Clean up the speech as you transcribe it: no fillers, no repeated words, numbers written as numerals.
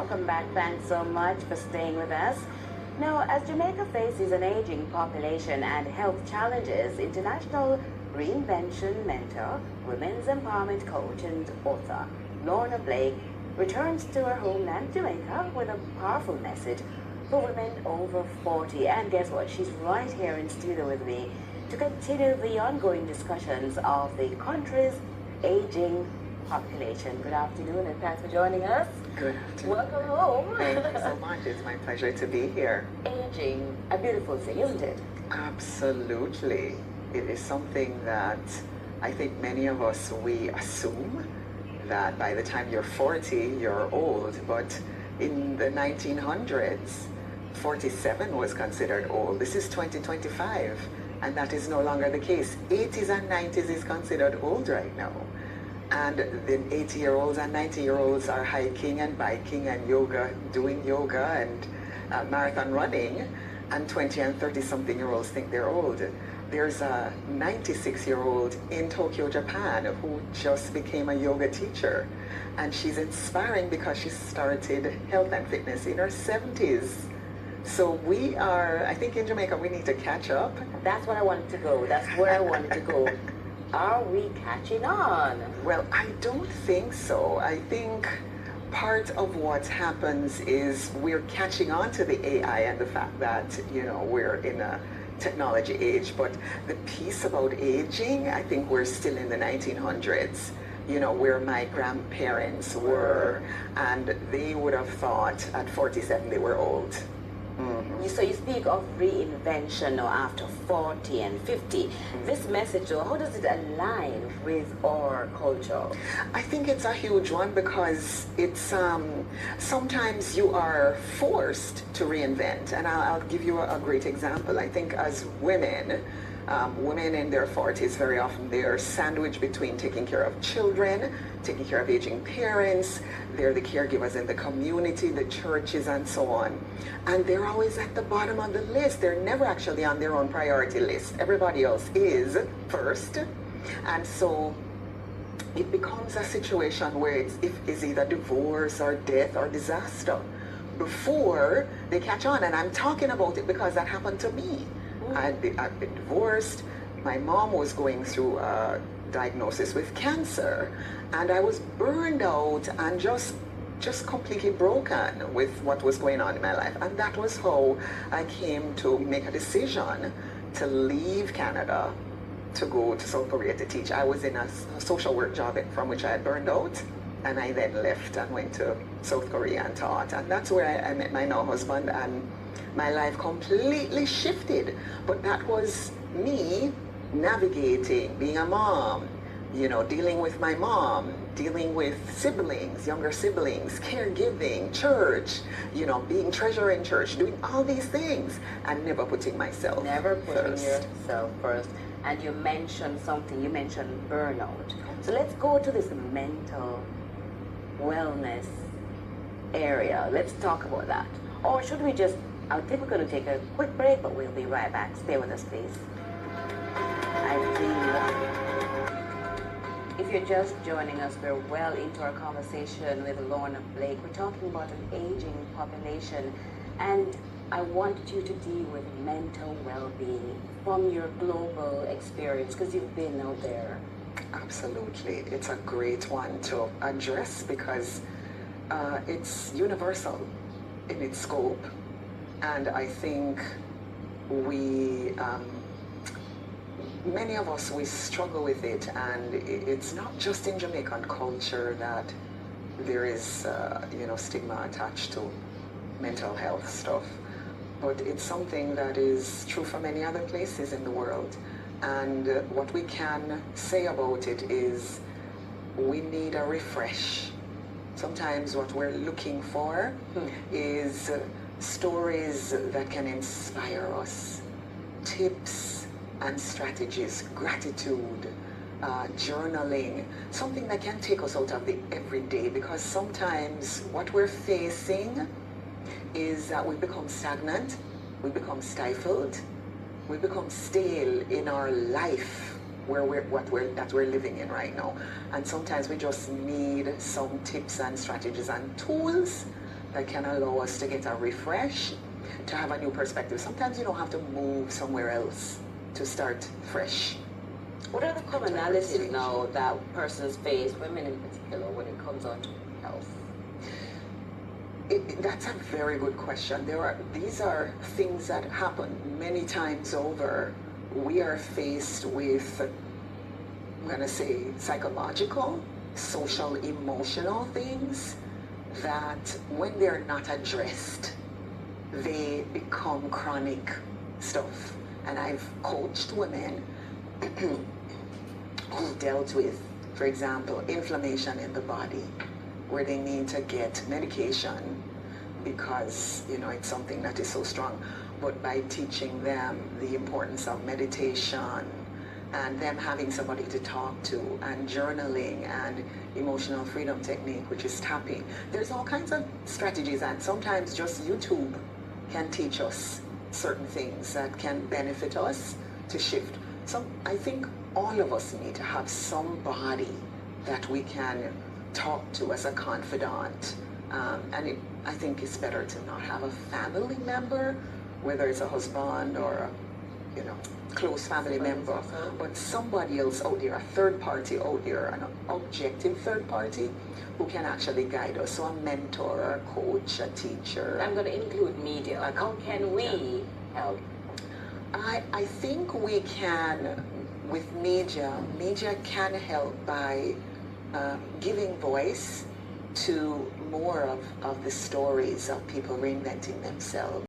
welcome back. Thanks so much for staying with us. Now, as Jamaica faces an aging population and health challenges, international reinvention mentor, women's empowerment coach, and author Lorna returns to her homeland, Jamaica, with a powerful message for women over 40. And guess what? She's right here in studio with me to continue the ongoing discussions of the country's aging population. Good afternoon, and thanks for joining us. Good afternoon. Welcome home. Thank you so much. It's my pleasure to be here. Aging, a beautiful thing, isn't it? Absolutely. It is something that I think many of us, we assume that by the time you're 40, you're old. But in the 1900s, 47 was considered old. This is 2025, and that is no longer the case. 80s and 90s is considered old right now. And the 80-year-olds and 90-year-olds are hiking and biking and yoga, doing yoga and marathon running, and 20 and 30-something-year-olds think they're old. There's a 96-year-old in Tokyo, Japan, who just became a yoga teacher, and she's inspiring because she started health and fitness in her 70s. So we are, I think in Jamaica we need to catch up. That's what I wanted to go. That's where I wanted to go. Are we catching on? Well, I don't think so. I think part of what happens is we're catching on to the AI and the fact that, we're in a technology age. But the piece about aging, I think we're still in the 1900s, where my grandparents were, and they would have thought at 47 they were old. Mm-hmm. So you speak of reinvention now after 40 and 50. This message, though, how does it align with our culture? I think it's a huge one because it's sometimes you are forced to reinvent. And I'll give you a great example. I think as women, women in their 40s, very often they're sandwiched between taking care of children, taking care of aging parents, they're the caregivers in the community, the churches, and so on. And they're always at the bottom of the list. They're never actually on their own priority list. Everybody else is first. And so it becomes a situation where it's either divorce or death or disaster before they catch on. And I'm talking about it because that happened to me. I've been divorced. My mom was going through a diagnosis with cancer, and I was burned out and just completely broken with what was going on in my life. And that was how I came to make a decision to leave Canada to go to South Korea to teach. I was in a social work job from which I had burned out, and I then left and went to South Korea and taught. And that's where I met my now husband, and my life completely shifted. But that was me navigating, being a mom, dealing with my mom, dealing with siblings, younger siblings, caregiving, church, being treasurer in church, doing all these things and never putting myself first. Yourself first. And you mentioned something, you mentioned burnout. So let's go to this mental wellness area. Let's talk about that. Or should we just, I think we're going to take a quick break, but we'll be right back. Stay with us, please. If you're just joining us, we're well into our conversation with Lorna. We're talking about an aging population, and I want you to deal with mental well-being from your global experience, because you've been out there. Absolutely. It's a great one to address because it's universal in its scope. And I think many of us, we struggle with it, and it's not just in Jamaican culture that there is, stigma attached to mental health stuff, but it's something that is true for many other places in the world. And what we can say about it is we need a refresh. Sometimes what we're looking for is stories that can inspire us, tips and strategies, gratitude, journaling, something that can take us out of the everyday, because sometimes what we're facing is that we become stagnant, we become stifled, we become stale in our life where we're living in right now. And sometimes we just need some tips and strategies and tools that can allow us to get a refresh, to have a new perspective. Sometimes you don't have to move somewhere else to start fresh. What are the commonalities now that persons face, women in particular, when it comes on to health? That's a very good question. These are things that happen many times over. We are faced with, I'm going to say, psychological, social, emotional things that when they're not addressed, they become chronic stuff. And I've coached women who've dealt with, for example, inflammation in the body, where they need to get medication because, you know, it's something that is so strong. But by teaching them the importance of meditation and them having somebody to talk to and journaling and emotional freedom technique, which is tapping, there's all kinds of strategies, and sometimes just YouTube can teach us certain things that can benefit us to shift. So I think all of us need to have somebody that we can talk to as a confidant. I think it's better to not have a family member, whether it's a husband or a, you know, close family member, but somebody else out there, a third party out there, an objective third party who can actually guide us. So a mentor, a coach, a teacher. I'm going to include media. How can we help? I think we can, with media can help by giving voice to more of the stories of people reinventing themselves.